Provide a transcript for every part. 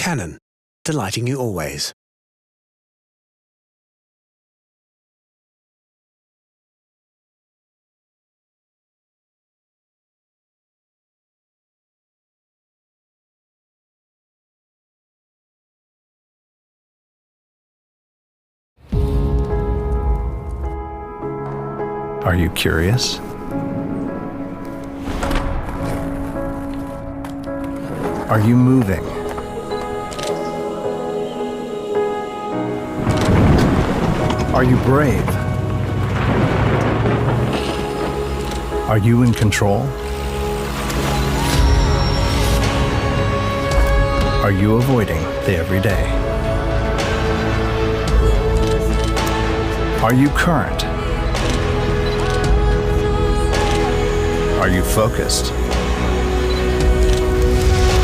Canon, delighting you always. Are you curious? Are you moving? Are you brave? Are you in control? Are you avoiding the everyday? Are you current? Are you focused?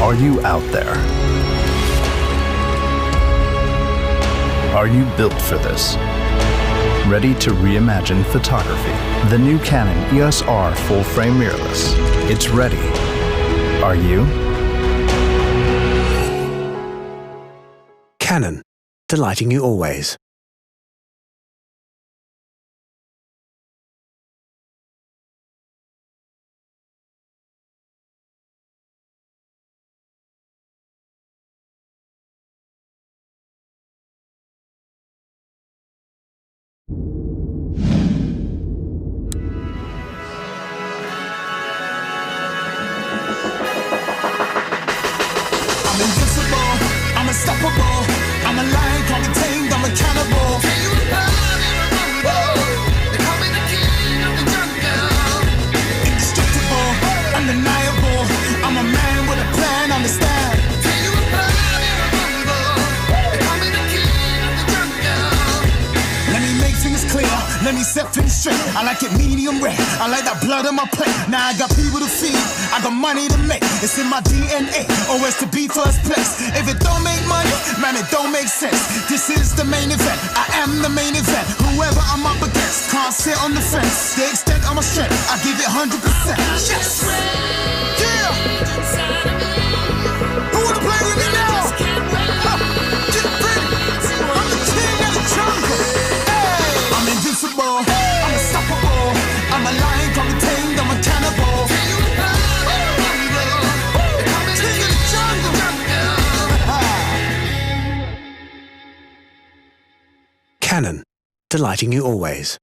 Are you out there? Are you built for this? Ready to reimagine photography? The new Canon EOS R full-frame mirrorless. It's ready. Are you? Canon, delighting you always. I'm invincible, I'm unstoppable, I'm a lion, call me tamed, I'm a cannibal. Indestructible, undeniable, I'm a man with a plan, understand. Let me make things clear, let me set things straight. I like it medium rare, I like that blood on my plate. Now I got people to feed, I got money to make. It's in my DNA, always to be first place. If it don't make money, man, it don't make sense. This is the main event, I am the main event. Whoever I'm up against can't sit on the fence. The extent of my strength, I give it 100%. Yes! Yeah! Who wanna play with me now? Get ready! I'm the king of the jungle. Hey! I'm invincible, I'm unstoppable. I'm a lion, call me tamed, I'm a cannibal. Canon, delighting you always.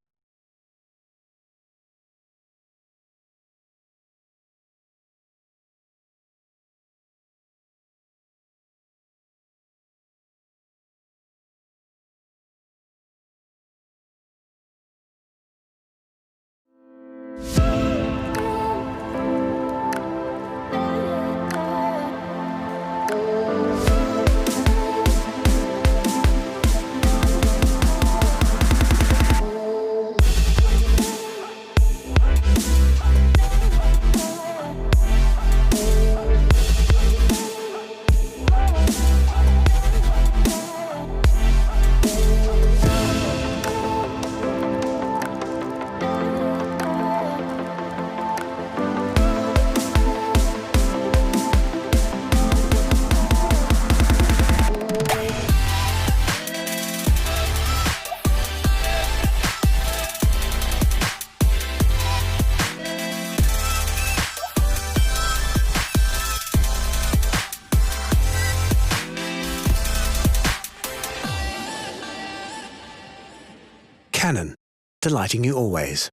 Canon, delighting you always.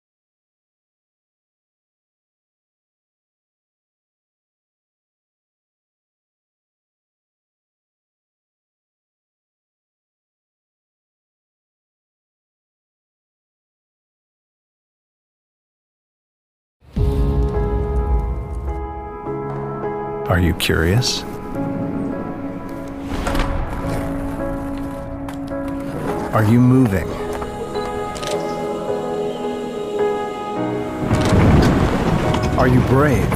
Are you curious? Are you moving? Are you brave?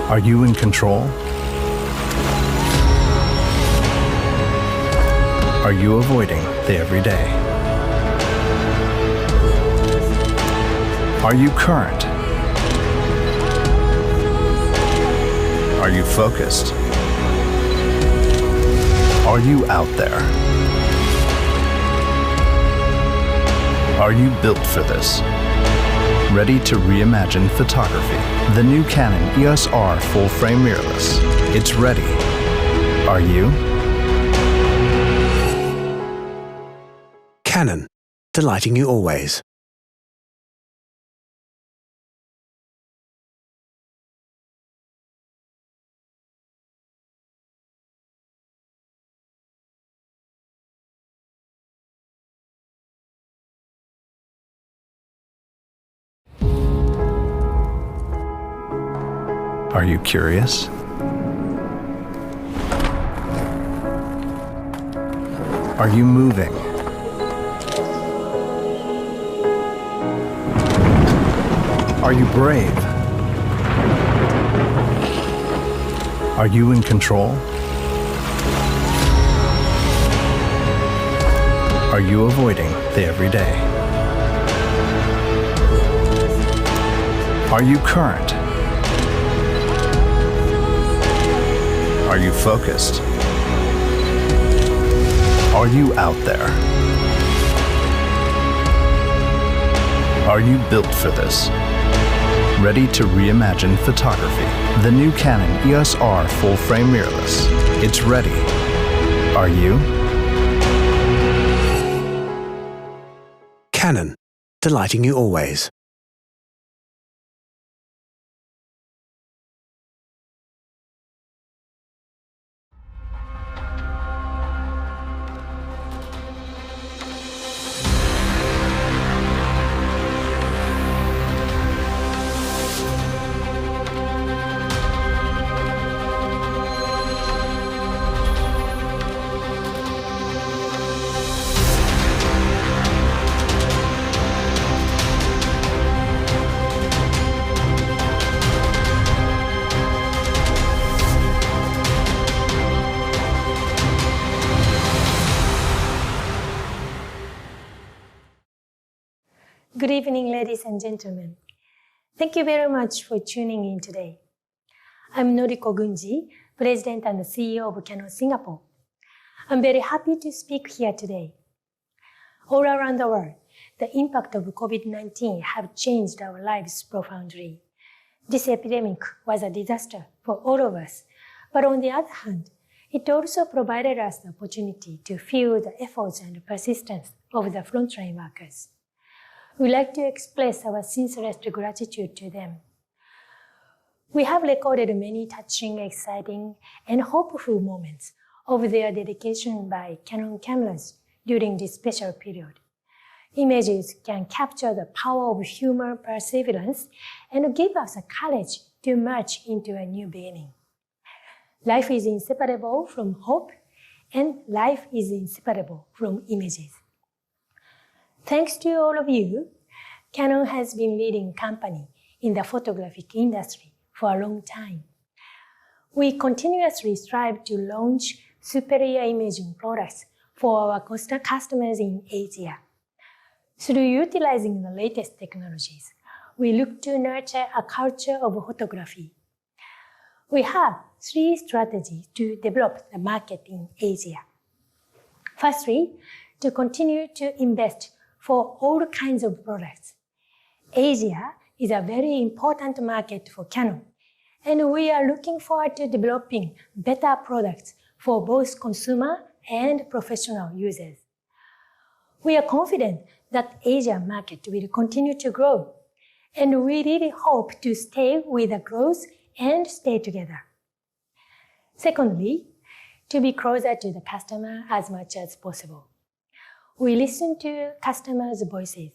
Are you in control? Are you avoiding the everyday? Are you current? Are you focused? Are you out there? Are you built for this? Ready to reimagine photography? The new Canon EOS R full-frame mirrorless. It's ready. Are you? Canon, delighting you always. Are you curious? Are you moving? Are you brave? Are you in control? Are you avoiding the everyday? Are you current? Are you focused? Are you out there? Are you built for this? Ready to reimagine photography? The new Canon EOS R full-frame mirrorless. It's ready. Are you? Canon, delighting you always. Good evening, ladies and gentlemen. Thank you very much for tuning in today. I'm Noriko Gunji, President and CEO of Canon Singapore. I'm very happy to speak here today. All around the world, the impact of COVID-19 have changed our lives profoundly. This epidemic was a disaster for all of us, but on the other hand, it also provided us the opportunity to feel the efforts and persistence of the frontline workers. We'd like to express our sincerest gratitude to them. We have recorded many touching, exciting, and hopeful moments of their dedication by Canon cameras during this special period. Images can capture the power of human perseverance and give us the courage to march into a new beginning. Life is inseparable from hope, and life is inseparable from images. Thanks to all of you, Canon has been leading company in the photographic industry for a long time. We continuously strive to launch superior imaging products for our customers in Asia. Through utilizing the latest technologies, we look to nurture a culture of photography. We have 3 strategies to develop the market in Asia. Firstly, to continue to invest for all kinds of products. Asia is a very important market for Canon, and we are looking forward to developing better products for both consumer and professional users. We are confident that Asia market will continue to grow, and we really hope to stay with the growth and stay together. Secondly, to be closer to the customer as much as possible. We listen to customers' voices.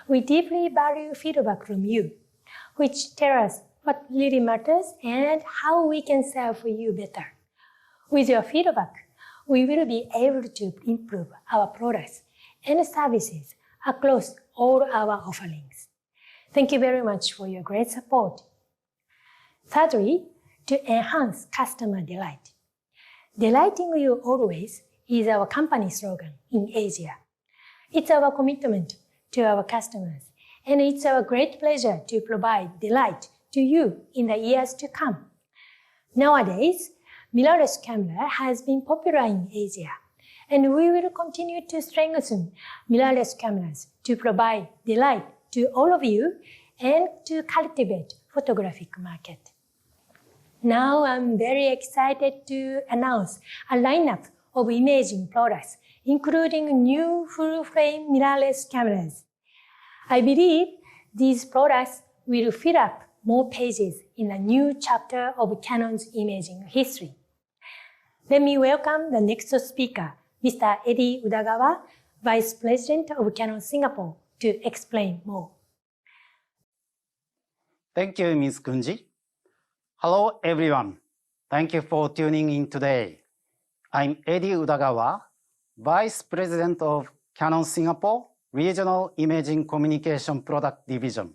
We deeply value feedback from you, which tell us what really matters and how we can serve you better. With your feedback, we will be able to improve our products and services across all our offerings. Thank you very much for your great support. Thirdly, to enhance customer delight. Delighting you always is our company slogan in Asia. It's our commitment to our customers, and it's our great pleasure to provide delight to you in the years to come. Nowadays, mirrorless camera has been popular in Asia, and we will continue to strengthen mirrorless cameras to provide delight to all of you and to cultivate photographic market. Now I'm very excited to announce a lineup of imaging products, including new full-frame mirrorless cameras. I believe these products will fill up more pages in a new chapter of Canon's imaging history. Let me welcome the next speaker, Mr. Eddie Udagawa, Vice President of Canon Singapore, to explain more. Thank you, Ms. Kunji. Hello, everyone. Thank you for tuning in today. I'm Eddie Udagawa, Vice President of Canon Singapore Regional Imaging Communication Product Division.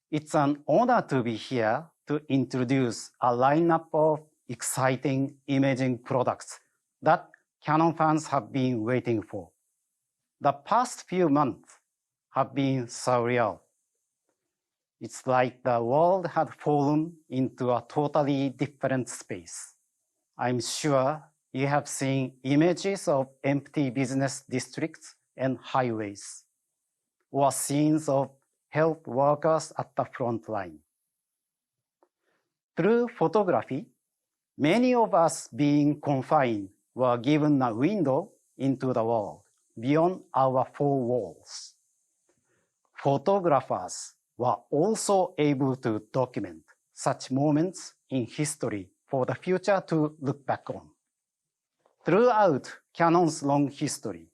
It's an honor to be here to introduce a lineup of exciting imaging products that Canon fans have been waiting for. The past few months have been surreal. It's like the world had fallen into a totally different space. I'm sure you have seen images of empty business districts and highways, or scenes of health workers at the front line. Through photography, many of us being confined were given a window into the world beyond our four walls. Photographers were also able to document such moments in history for the future to look back on. Throughout Canon's long history,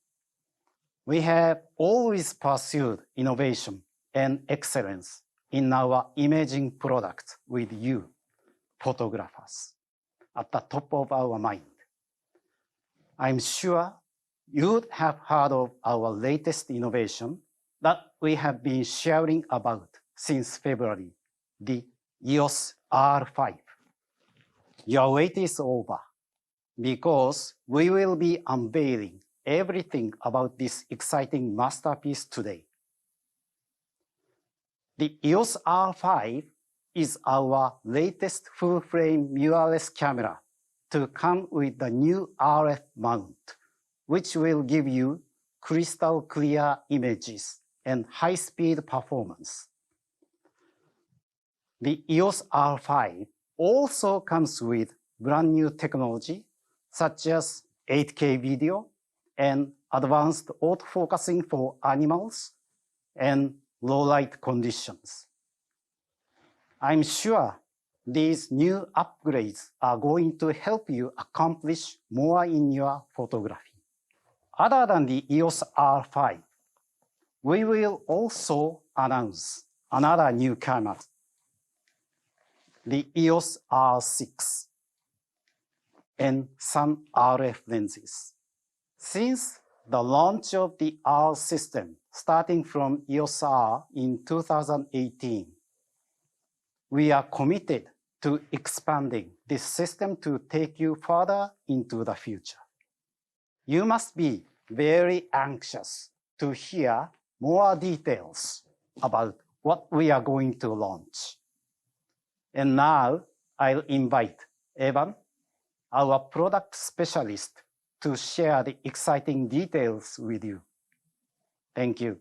we have always pursued innovation and excellence in our imaging products with you, photographers, at the top of our mind. I'm sure you'd have heard of our latest innovation that we have been sharing about since February, the EOS R5. Your wait is over, because we will be unveiling everything about this exciting masterpiece today. The EOS R5 is our latest full-frame mirrorless camera to come with the new RF mount, which will give you crystal clear images and high-speed performance. The EOS R5 also comes with brand new technology such as 8K video and advanced autofocusing for animals and low light conditions. I'm sure these new upgrades are going to help you accomplish more in your photography. Other than the EOS R5, we will also announce another new camera, the EOS R6, and some RF lenses. Since the launch of the R system, starting from EOS R in 2018, we are committed to expanding this system to take you further into the future. You must be very anxious to hear more details about what we are going to launch. And now I'll invite Evan, our product specialist, to share the exciting details with you. Thank you.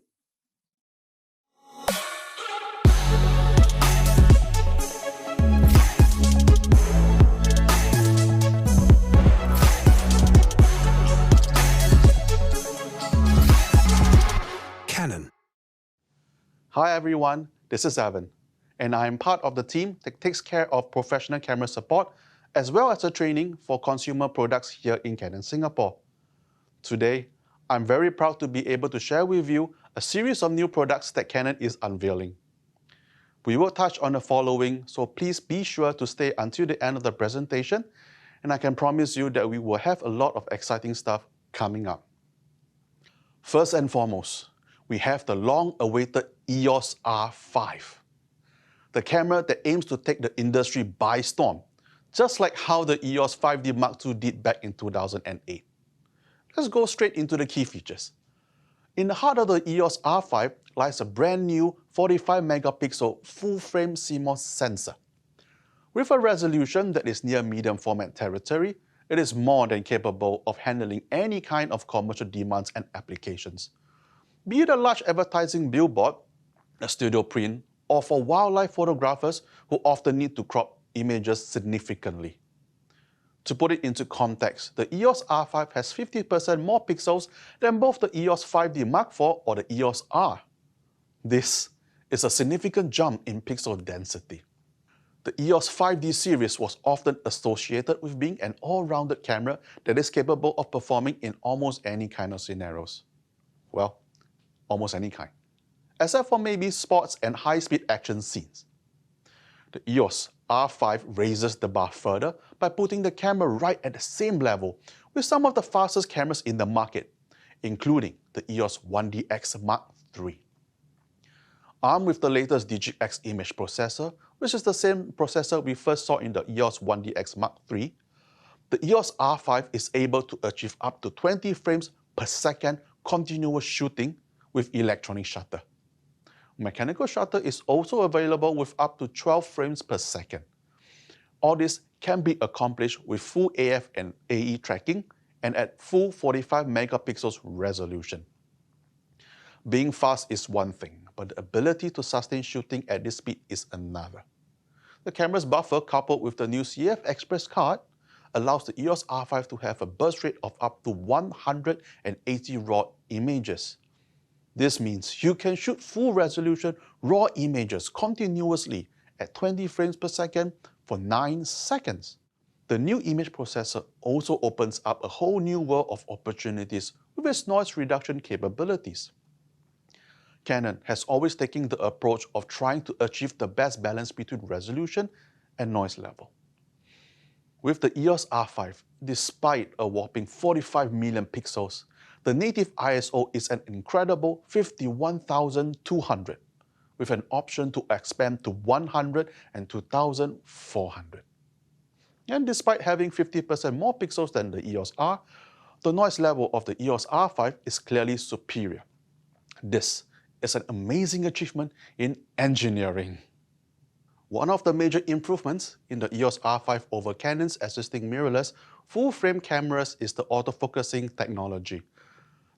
Canon. Hi everyone, this is Evan, and I am part of the team that takes care of professional camera support as well as the training for consumer products here in Canon Singapore. Today, I'm very proud to be able to share with you a series of new products that Canon is unveiling. We will touch on the following, so please be sure to stay until the end of the presentation, and I can promise you that we will have a lot of exciting stuff coming up. First and foremost, we have the long-awaited EOS R5, the camera that aims to take the industry by storm, just like how the EOS 5D Mark II did back in 2008. Let's go straight into the key features. In the heart of the EOS R5 lies a brand new 45 megapixel full-frame CMOS sensor. With a resolution that is near medium format territory, it is more than capable of handling any kind of commercial demands and applications. Be it a large advertising billboard, a studio print, or for wildlife photographers who often need to crop images significantly. To put it into context, the EOS R5 has 50% more pixels than both the EOS 5D Mark IV or the EOS R. This is a significant jump in pixel density. The EOS 5D series was often associated with being an all-rounded camera that is capable of performing in almost any kind of scenarios. Well, almost any kind, except for maybe sports and high-speed action scenes. The EOS R5 raises the bar further by putting the camera right at the same level with some of the fastest cameras in the market, including the EOS 1DX Mark III. Armed with the latest DigiX image processor, which is the same processor we first saw in the EOS 1DX Mark III, the EOS R5 is able to achieve up to 20 frames per second continuous shooting with electronic shutter. Mechanical shutter is also available with up to 12 frames per second. All this can be accomplished with full AF and AE tracking and at full 45 megapixels resolution. Being fast is one thing, but the ability to sustain shooting at this speed is another. The camera's buffer, coupled with the new CF Express card, allows the EOS R5 to have a burst rate of up to 180 raw images. This means you can shoot full resolution raw images continuously at 20 frames per second for 9 seconds. The new image processor also opens up a whole new world of opportunities with its noise reduction capabilities. Canon has always taken the approach of trying to achieve the best balance between resolution and noise level. With the EOS R5, despite a whopping 45 million pixels, the native ISO is an incredible 51,200, with an option to expand to 100 and 2,400. And despite having 50% more pixels than the EOS R, the noise level of the EOS R5 is clearly superior. This is an amazing achievement in engineering. One of the major improvements in the EOS R5 over Canon's existing mirrorless full-frame cameras is the autofocusing technology.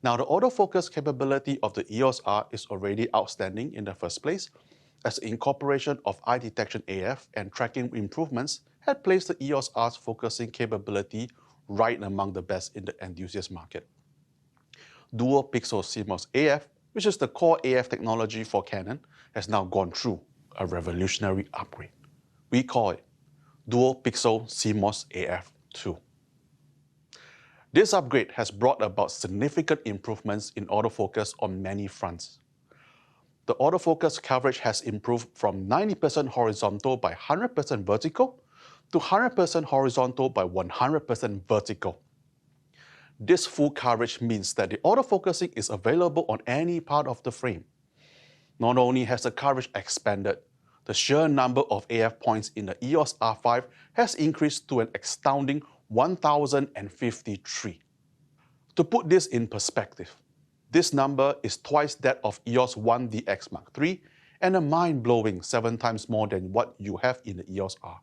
Now, the autofocus capability of the EOS R is already outstanding in the first place, as the incorporation of eye detection AF and tracking improvements had placed the EOS R's focusing capability right among the best in the enthusiast market. Dual pixel CMOS AF, which is the core AF technology for Canon, has now gone through a revolutionary upgrade. We call it Dual Pixel CMOS AF 2. This upgrade has brought about significant improvements in autofocus on many fronts. The autofocus coverage has improved from 90% horizontal by 100% vertical to 100% horizontal by 100% vertical. This full coverage means that the autofocusing is available on any part of the frame. Not only has the coverage expanded, the sheer number of AF points in the EOS R5 has increased to an astounding 1,053. To put this in perspective, this number is twice that of EOS 1DX Mark III and a mind-blowing 7 times more than what you have in the EOS R.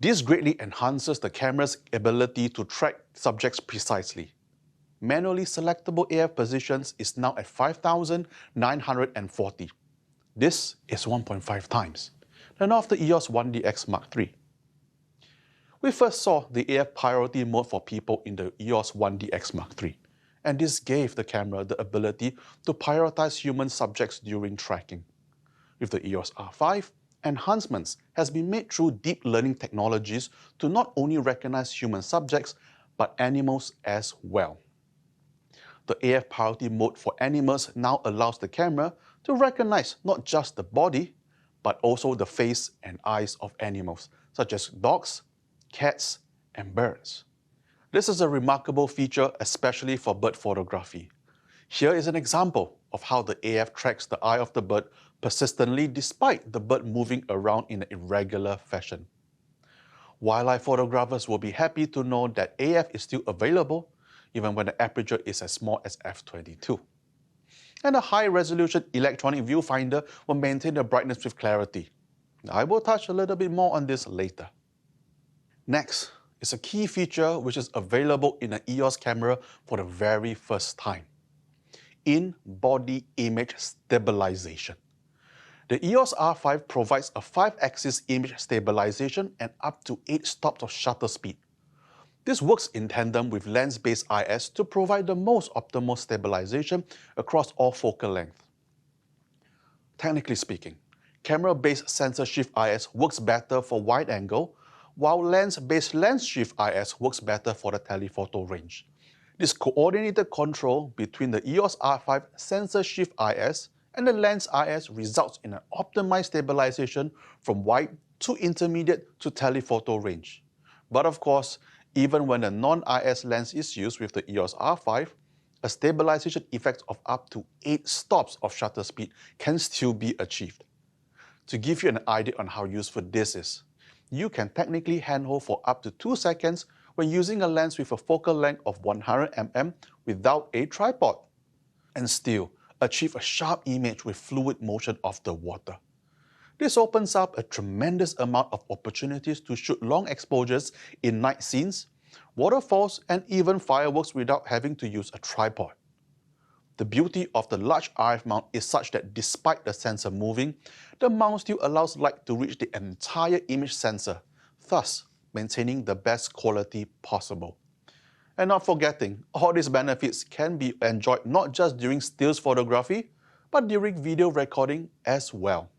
This greatly enhances the camera's ability to track subjects precisely. Manually selectable AF positions is now at 5,940. This is 1.5 times that of the EOS 1DX Mark III. We first saw the AF priority mode for people in the EOS 1DX Mark III, and this gave the camera the ability to prioritize human subjects during tracking. With the EOS R5, enhancements has been made through deep learning technologies to not only recognize human subjects, but animals as well. The AF priority mode for animals now allows the camera to recognize not just the body, but also the face and eyes of animals, such as dogs, cats, and birds. This is a remarkable feature, especially for bird photography. Here is an example of how the AF tracks the eye of the bird persistently despite the bird moving around in an irregular fashion. Wildlife photographers will be happy to know that AF is still available even when the aperture is as small as f/22. And a high-resolution electronic viewfinder will maintain the brightness with clarity. I will touch a little bit more on this later. Next is a key feature which is available in an EOS camera for the very first time: in-body image stabilization. The EOS R5 provides a 5-axis image stabilization and up to 8 stops of shutter speed. This works in tandem with lens-based IS to provide the most optimal stabilization across all focal lengths. Technically speaking, camera-based sensor shift IS works better for wide angle, while lens-based lens shift IS works better for the telephoto range. This coordinated control between the EOS R5 sensor shift IS and the lens IS results in an optimized stabilization from wide to intermediate to telephoto range. But of course, even when a non-IS lens is used with the EOS R5, a stabilization effect of up to 8 stops of shutter speed can still be achieved. To give you an idea on how useful this is, you can technically handhold for up to 2 seconds when using a lens with a focal length of 100 mm without a tripod, and still achieve a sharp image with fluid motion of the water. This opens up a tremendous amount of opportunities to shoot long exposures in night scenes, waterfalls, and even fireworks without having to use a tripod. The beauty of the large RF mount is such that despite the sensor moving, the mount still allows light to reach the entire image sensor, thus maintaining the best quality possible. And not forgetting, all these benefits can be enjoyed not just during stills photography, but during video recording as well.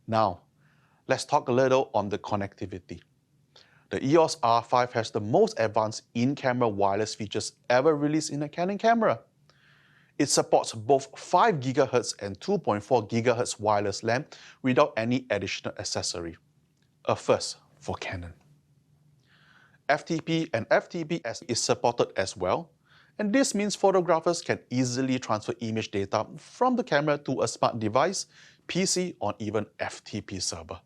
Now, let's talk a little on the connectivity. The EOS R5 has the most advanced in-camera wireless features ever released in a Canon camera. It supports both 5 GHz and 2.4 GHz wireless LAN without any additional accessory, a first for Canon. FTP and FTPS is supported as well, and this means photographers can easily transfer image data from the camera to a smart device, PC, or even FTP server.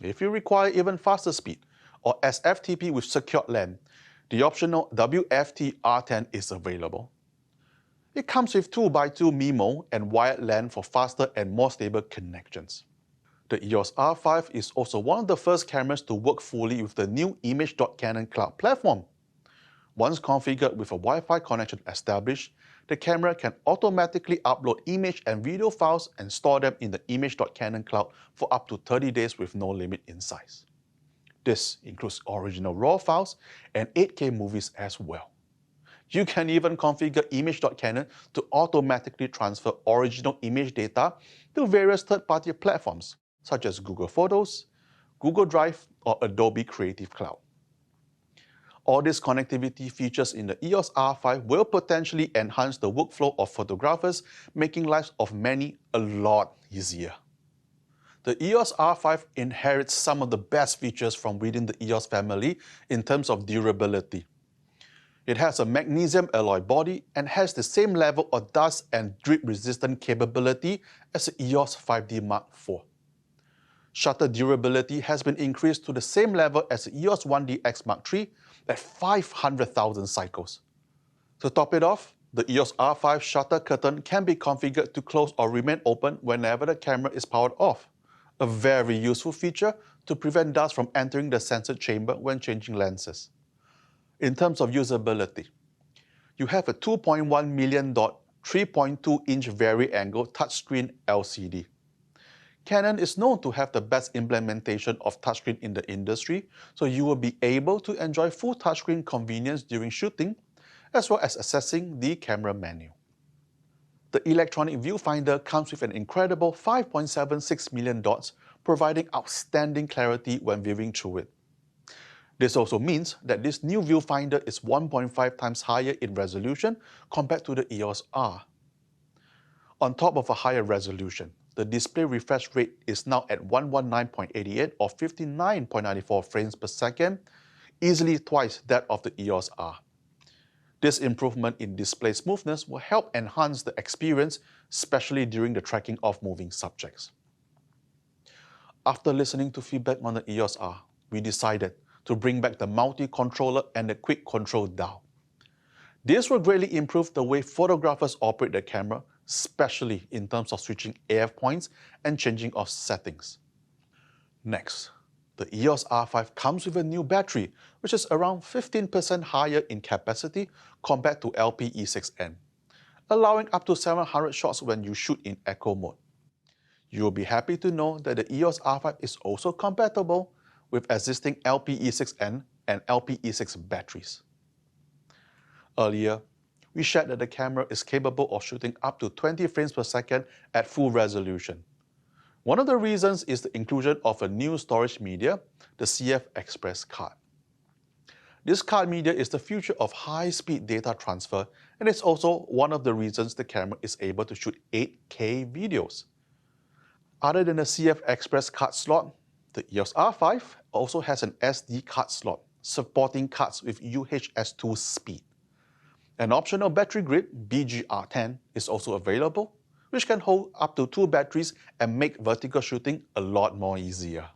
If you require even faster speed, or SFTP with secured LAN, the optional WFT R10 is available. It comes with 2x2 MIMO and wired LAN for faster and more stable connections. The EOS R5 is also one of the first cameras to work fully with the new Image.Canon cloud platform. Once configured with a Wi-Fi connection established, the camera can automatically upload image and video files and store them in the Image.Canon cloud for up to 30 days with no limit in size. This includes original RAW files and 8K movies as well. You can even configure Image.Canon to automatically transfer original image data to various third-party platforms, such as Google Photos, Google Drive, or Adobe Creative Cloud. All these connectivity features in the EOS R5 will potentially enhance the workflow of photographers, making lives of many a lot easier. The EOS R5 inherits some of the best features from within the EOS family in terms of durability. It has a magnesium alloy body and has the same level of dust and drip resistant capability as the EOS 5D Mark IV. Shutter durability has been increased to the same level as the EOS 1DX Mark III at 500,000 cycles. To top it off, the EOS R5 shutter curtain can be configured to close or remain open whenever the camera is powered off, a very useful feature to prevent dust from entering the sensor chamber when changing lenses. In terms of usability, you have a 2.1 million dot 3.2-inch vari-angle touchscreen LCD. Canon is known to have the best implementation of touchscreen in the industry, so you will be able to enjoy full touchscreen convenience during shooting, as well as accessing the camera menu. The electronic viewfinder comes with an incredible 5.76 million dots, providing outstanding clarity when viewing through it. This also means that this new viewfinder is 1.5 times higher in resolution compared to the EOS R. On top of a higher resolution, the display refresh rate is now at 119.88 or 59.94 frames per second, easily twice that of the EOS R. This improvement in display smoothness will help enhance the experience, especially during the tracking of moving subjects. After listening to feedback on the EOS R, we decided to bring back the multi-controller and the quick control dial. This will greatly improve the way photographers operate the camera, especially in terms of switching AF points and changing of settings. Next, the EOS R5 comes with a new battery, which is around 15% higher in capacity compared to LPE6N, allowing up to 700 shots when you shoot in eco mode. You will be happy to know that the EOS R5 is also compatible with existing LPE6N and LPE6 batteries. Earlier, we shared that the camera is capable of shooting up to 20 frames per second at full resolution. One of the reasons is the inclusion of a new storage media, the CF Express card. This card media is the future of high-speed data transfer, and it's also one of the reasons the camera is able to shoot 8K videos. Other than the CF Express card slot, the EOS R5 also has an SD card slot, supporting cards with UHS-2 speed. An optional battery grip, BGR10, is also available, which can hold up to 2 batteries and make vertical shooting a lot more easier.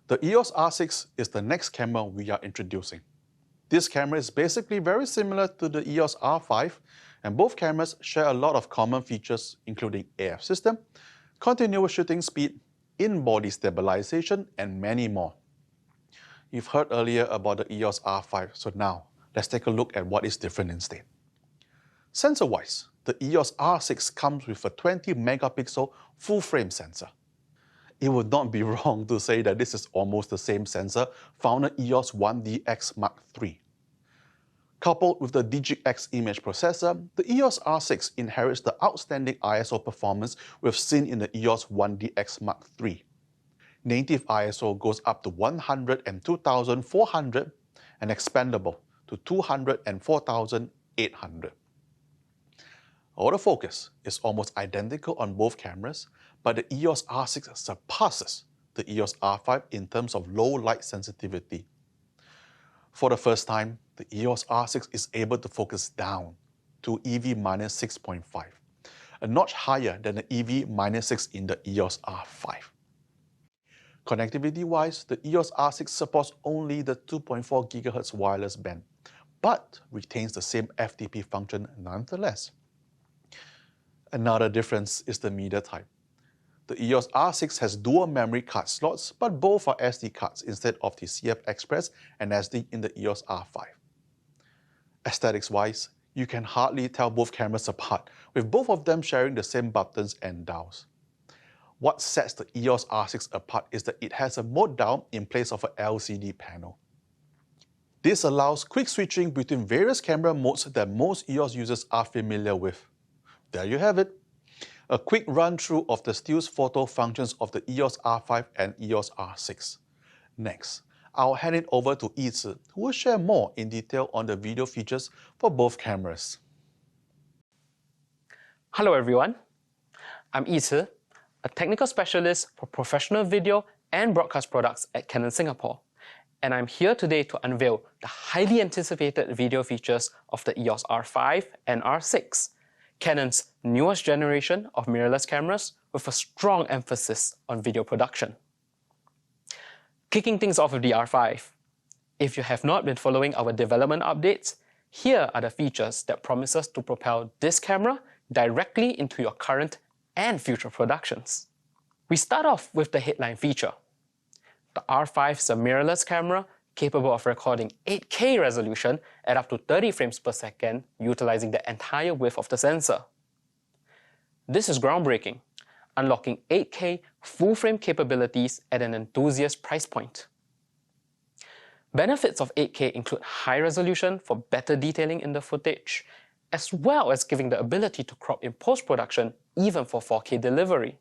The EOS R6 is the next camera we are introducing. This camera is basically very similar to the EOS R5, and both cameras share a lot of common features including AF system, continuous shooting speed, in-body stabilization, and many more. You've heard earlier about the EOS R5, so now let's take a look at what is different instead. Sensor-wise, the EOS R6 comes with a 20 megapixel full-frame sensor. It would not be wrong to say that this is almost the same sensor found in EOS 1DX Mark III. Coupled with the DigicX image processor, the EOS R6 inherits the outstanding ISO performance we've seen in the EOS 1DX Mark III. Native ISO goes up to 102,400 and expandable to 204,800. Autofocus is almost identical on both cameras, but the EOS R6 surpasses the EOS R5 in terms of low light sensitivity. For the first time, the EOS R6 is able to focus down to EV-6.5, a notch higher than the EV-6 in the EOS R5. Connectivity-wise, the EOS R6 supports only the 2.4 GHz wireless band, but retains the same FTP function nonetheless. Another difference is the media type. The EOS R6 has dual memory card slots, but both are SD cards instead of the CF Express and SD in the EOS R5. Aesthetics-wise, you can hardly tell both cameras apart, with both of them sharing the same buttons and dials. What sets the EOS R6 apart is that it has a mode dial in place of an LCD panel. This allows quick switching between various camera modes that most EOS users are familiar with. There you have it. A quick run-through of the stills photo functions of the EOS R5 and EOS R6. Next, I'll hand it over to Yizi, who will share more in detail on the video features for both cameras. Hello everyone, I'm Yizi, a technical specialist for professional video and broadcast products at Canon Singapore, and I'm here today to unveil the highly anticipated video features of the EOS R5 and R6, Canon's newest generation of mirrorless cameras with a strong emphasis on video production. Kicking things off with the R5. If you have not been following our development updates, here are the features that promise us to propel this camera directly into your current and future productions. We start off with the headline feature. The R5 is a mirrorless camera capable of recording 8K resolution at up to 30 frames per second, utilizing the entire width of the sensor. This is groundbreaking, unlocking 8K full-frame capabilities at an enthusiast price point. Benefits of 8K include high resolution for better detailing in the footage, as well as giving the ability to crop in post-production even for 4K delivery.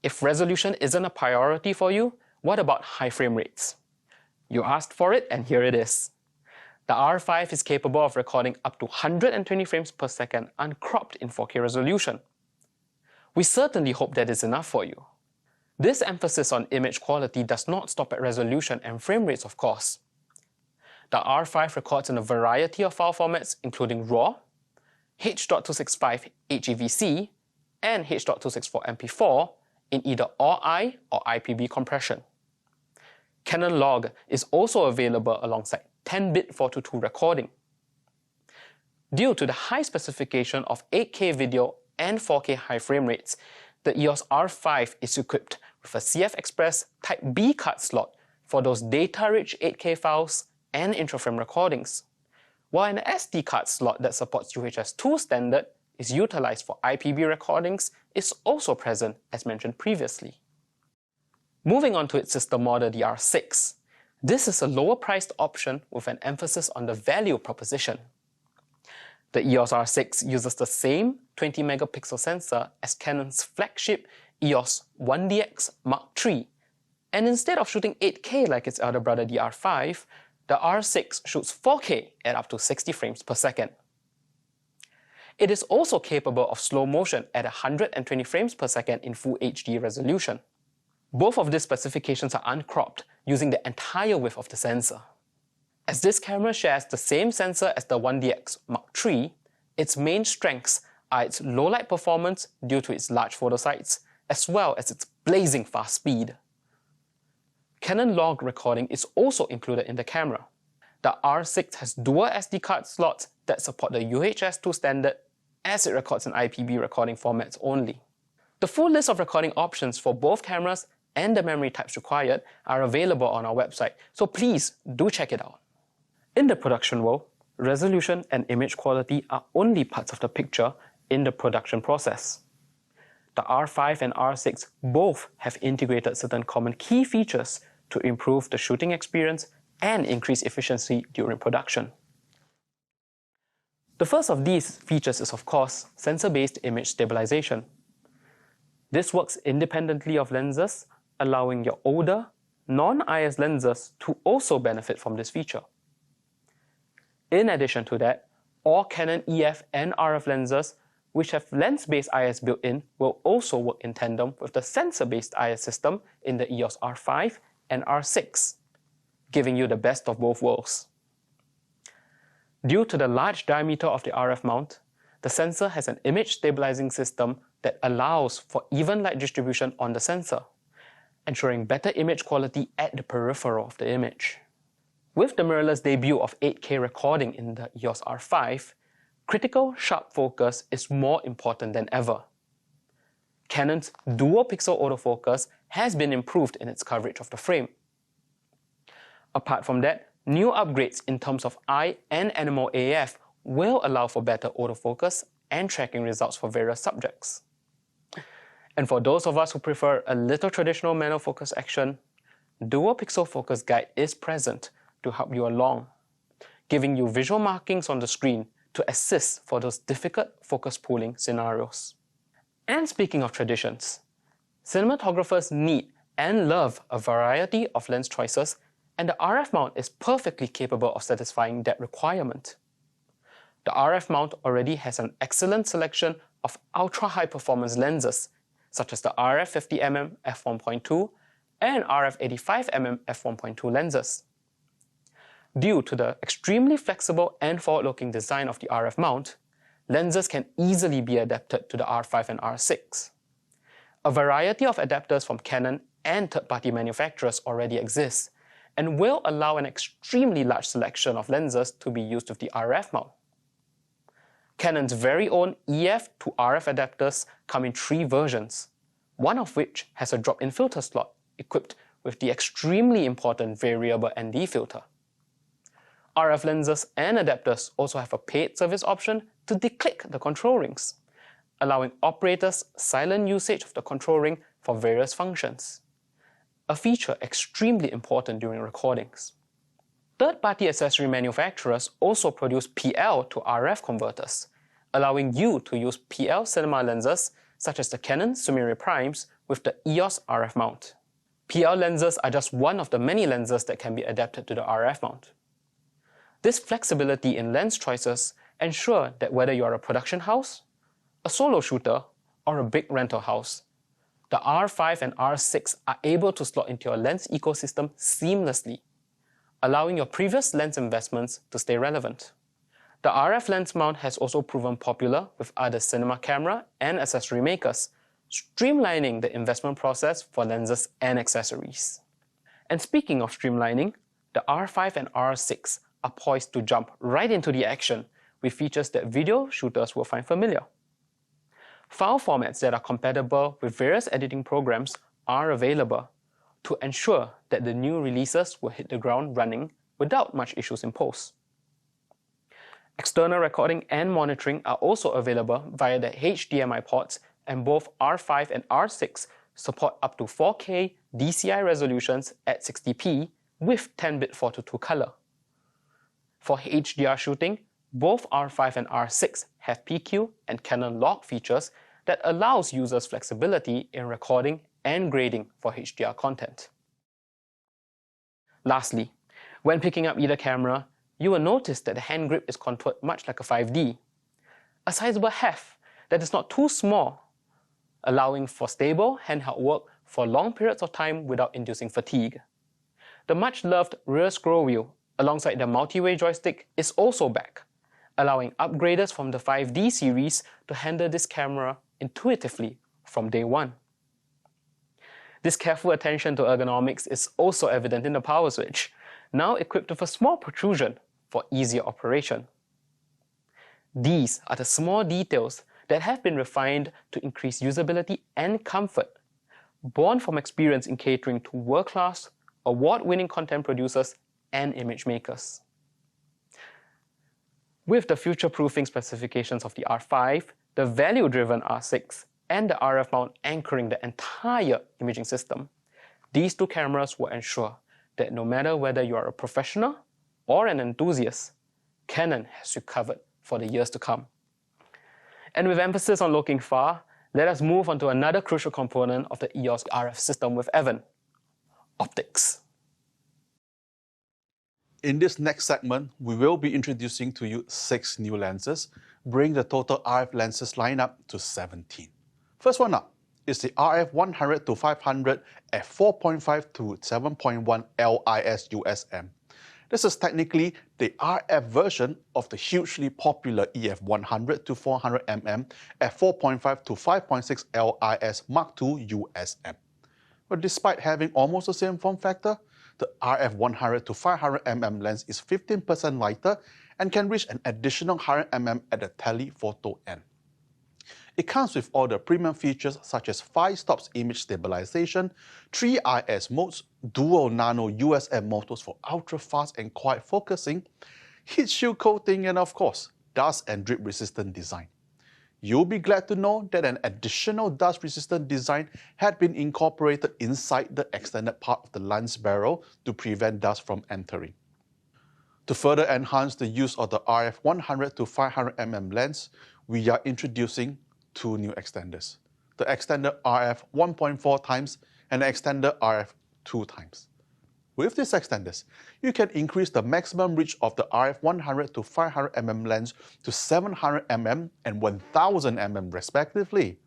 If resolution isn't a priority for you, what about high frame rates? You asked for it, and here it is. The R5 is capable of recording up to 120 frames per second uncropped in 4K resolution. We certainly hope that is enough for you. This emphasis on image quality does not stop at resolution and frame rates, of course. The R5 records in a variety of file formats including RAW, H.265 HEVC, and H.264 MP4 in either ORI or IPB compression. Canon Log is also available alongside 10-bit 4:2 recording. Due to the high specification of 8K video and 4K high frame rates, the EOS R5 is equipped with a CF Express Type B card slot for those data-rich 8K files and intraframe recordings, while an SD card slot that supports UHS 2 standard is utilized for IPB recordings is also present as mentioned previously. Moving on to its sister model, the R6. This is a lower priced option with an emphasis on the value proposition. The EOS R6 uses the same 20 megapixel sensor as Canon's flagship EOS 1DX Mark III, and instead of shooting 8K like its elder brother the R5, the R6 shoots 4K at up to 60 frames per second. It is also capable of slow motion at 120 frames per second in Full HD resolution. Both of these specifications are uncropped using the entire width of the sensor. As this camera shares the same sensor as the 1DX Mark III, its main strengths are its low light performance due to its large photo sites, as well as its blazing fast speed. Canon log recording is also included in the camera. The R6 has dual SD card slots that support the UHS 2 standard as it records in IPB recording formats only. The full list of recording options for both cameras and the memory types required are available on our website, so please do check it out. In the production world, resolution and image quality are only parts of the picture in the production process. The R5 and R6 both have integrated certain common key features to improve the shooting experience and increase efficiency during production. The first of these features is, of course, sensor-based image stabilization. This works independently of lenses, allowing your older, non-IS lenses to also benefit from this feature. In addition to that, all Canon EF and RF lenses which have lens-based IS built in will also work in tandem with the sensor-based IS system in the EOS R5 and R6, giving you the best of both worlds. Due to the large diameter of the RF mount, the sensor has an image stabilizing system that allows for even light distribution on the sensor, ensuring better image quality at the peripheral of the image. With the mirrorless debut of 8K recording in the EOS R5, critical sharp focus is more important than ever. Canon's dual pixel autofocus has been improved in its coverage of the frame. Apart from that, new upgrades in terms of eye and animal AF will allow for better autofocus and tracking results for various subjects. And for those of us who prefer a little traditional manual focus action, Dual Pixel Focus Guide is present to help you along, giving you visual markings on the screen to assist for those difficult focus pooling scenarios. And speaking of traditions, cinematographers need and love a variety of lens choices, and the RF mount is perfectly capable of satisfying that requirement. The RF mount already has an excellent selection of ultra-high performance lenses, such as the RF 50mm f1.2 and RF 85mm f1.2 lenses. Due to the extremely flexible and forward-looking design of the RF mount, lenses can easily be adapted to the R5 and R6. A variety of adapters from Canon and third-party manufacturers already exist, and will allow an extremely large selection of lenses to be used with the RF mount. Canon's very own EF to RF adapters come in 3 versions, one of which has a drop-in filter slot equipped with the extremely important variable ND filter. RF lenses and adapters also have a paid service option to declick the control rings, allowing operators silent usage of the control ring for various functions, a feature extremely important during recordings. Third-party accessory manufacturers also produce PL to RF converters, allowing you to use PL cinema lenses such as the Canon Sumire Primes with the EOS RF mount. PL lenses are just one of the many lenses that can be adapted to the RF mount. This flexibility in lens choices ensure that whether you are a production house, a solo shooter, or a big rental house, the R5 and R6 are able to slot into your lens ecosystem seamlessly, allowing your previous lens investments to stay relevant. The RF lens mount has also proven popular with other cinema camera and accessory makers, streamlining the investment process for lenses and accessories. And speaking of streamlining, the R5 and R6 are poised to jump right into the action with features that video shooters will find familiar. File formats that are compatible with various editing programs are available to ensure that the new releases will hit the ground running without much issues in post. External recording and monitoring are also available via the HDMI ports, and both R5 and R6 support up to 4K DCI resolutions at 60p with 10-bit 4:2 color. For HDR shooting, both R5 and R6 have PQ and Canon log features that allows users flexibility in recording and grading for HDR content. Lastly, when picking up either camera, you will notice that the hand grip is contoured much like a 5D. A sizable heft that is not too small, allowing for stable handheld work for long periods of time without inducing fatigue. The much-loved rear scroll wheel alongside the multi-way joystick is also back, allowing upgraders from the 5D series to handle this camera intuitively from day one. This careful attention to ergonomics is also evident in the power switch, now equipped with a small protrusion for easier operation. These are the small details that have been refined to increase usability and comfort, born from experience in catering to world-class, award-winning content producers and image makers. With the future-proofing specifications of the R5, the value-driven R6, and the RF mount anchoring the entire imaging system, these two cameras will ensure that no matter whether you are a professional or an enthusiast, Canon has you covered for the years to come. And with emphasis on looking far, let us move on to another crucial component of the EOS RF system with Evan: optics. In this next segment, we will be introducing to you 6 new lenses, bringing the total RF lenses lineup to 17. First one up is the RF 100-500 f4.5 to 7.1 LIS USM. This is technically the RF version of the hugely popular EF 100-400mm f4.5 to 5.6 LIS Mark II USM. But despite having almost the same form factor, the RF 100-500mm lens is 15% lighter and can reach an additional 100mm at the telephoto end. It comes with all the premium features such as 5 stops image stabilization, 3 IS modes, dual nano USM motors for ultra-fast and quiet focusing, heat shield coating, and of course, dust and drip resistant design. You'll be glad to know that an additional dust-resistant design had been incorporated inside the extended part of the lens barrel to prevent dust from entering. To further enhance the use of the RF 100-500mm lens, we are introducing 2 new extenders: the extender RF 1.4 times and the extender RF 2 times. With these extenders, you can increase the maximum reach of the RF 100-500mm lens to 700mm and 1000mm respectively.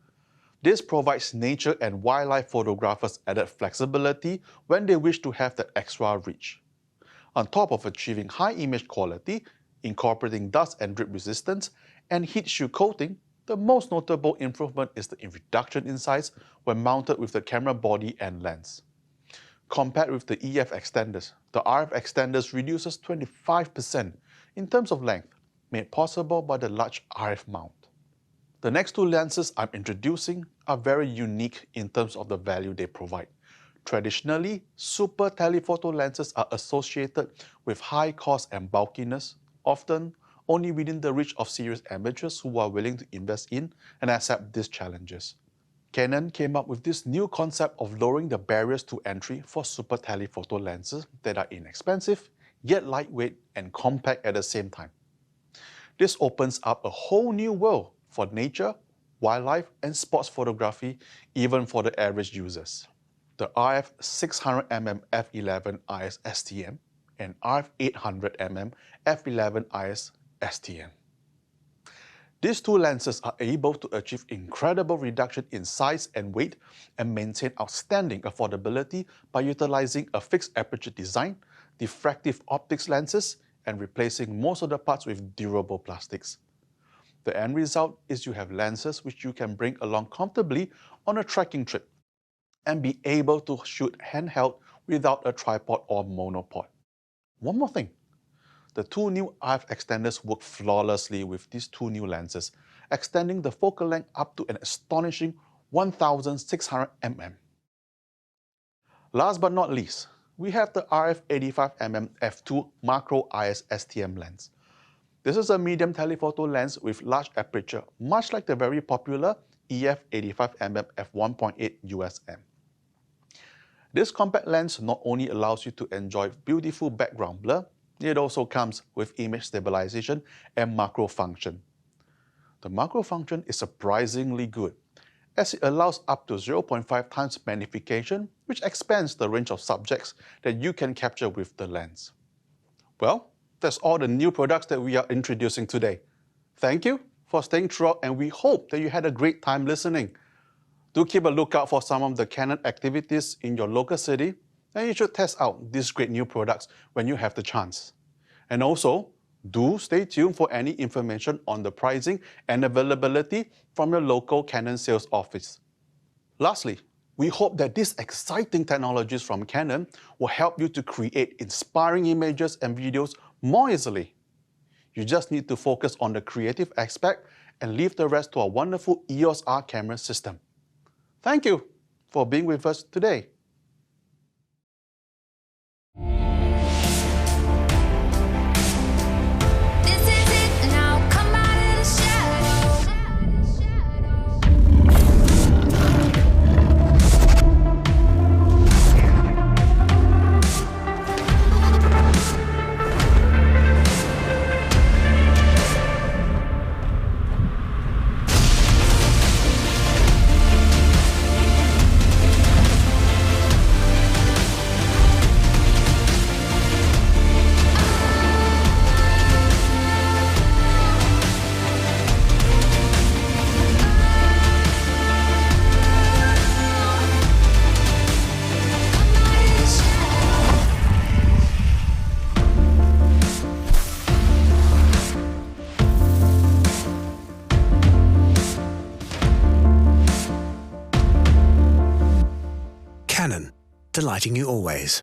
This provides nature and wildlife photographers added flexibility when they wish to have that extra reach. On top of achieving high image quality, incorporating dust and drip resistance, and heat shield coating, the most notable improvement is the reduction in size when mounted with the camera body and lens. Compared with the EF extenders, the RF extenders reduces 25% in terms of length, made possible by the large RF mount. The next 2 lenses I'm introducing are very unique in terms of the value they provide. Traditionally, super telephoto lenses are associated with high cost and bulkiness, often only within the reach of serious amateurs who are willing to invest in and accept these challenges. Canon came up with this new concept of lowering the barriers to entry for super telephoto lenses that are inexpensive, yet lightweight and compact at the same time. This opens up a whole new world for nature, wildlife, and sports photography, even for the average users. The RF 600mm f11 IS STM and RF 800mm f11 IS STM. These 2 lenses are able to achieve incredible reduction in size and weight and maintain outstanding affordability by utilizing a fixed aperture design, diffractive optics lenses, and replacing most of the parts with durable plastics. The end result is you have lenses which you can bring along comfortably on a trekking trip and be able to shoot handheld without a tripod or monopod. One more thing. The 2 new RF extenders work flawlessly with these 2 new lenses, extending the focal length up to an astonishing 1600mm. Last but not least, we have the RF85mm f2 macro IS STM lens. This is a medium telephoto lens with large aperture, much like the very popular EF85mm f1.8 USM. This compact lens not only allows you to enjoy beautiful background blur, it also comes with image stabilization and macro function. The macro function is surprisingly good, as it allows up to 0.5 times magnification, which expands the range of subjects that you can capture with the lens. Well, that's all the new products that we are introducing today. Thank you for staying throughout, and we hope that you had a great time listening. Do keep a lookout for some of the Canon activities in your local city, and you should test out these great new products when you have the chance. And also, do stay tuned for any information on the pricing and availability from your local Canon sales office. Lastly, we hope that these exciting technologies from Canon will help you to create inspiring images and videos more easily. You just need to focus on the creative aspect and leave the rest to our wonderful EOS R camera system. Thank you for being with us today. Canon, delighting you always.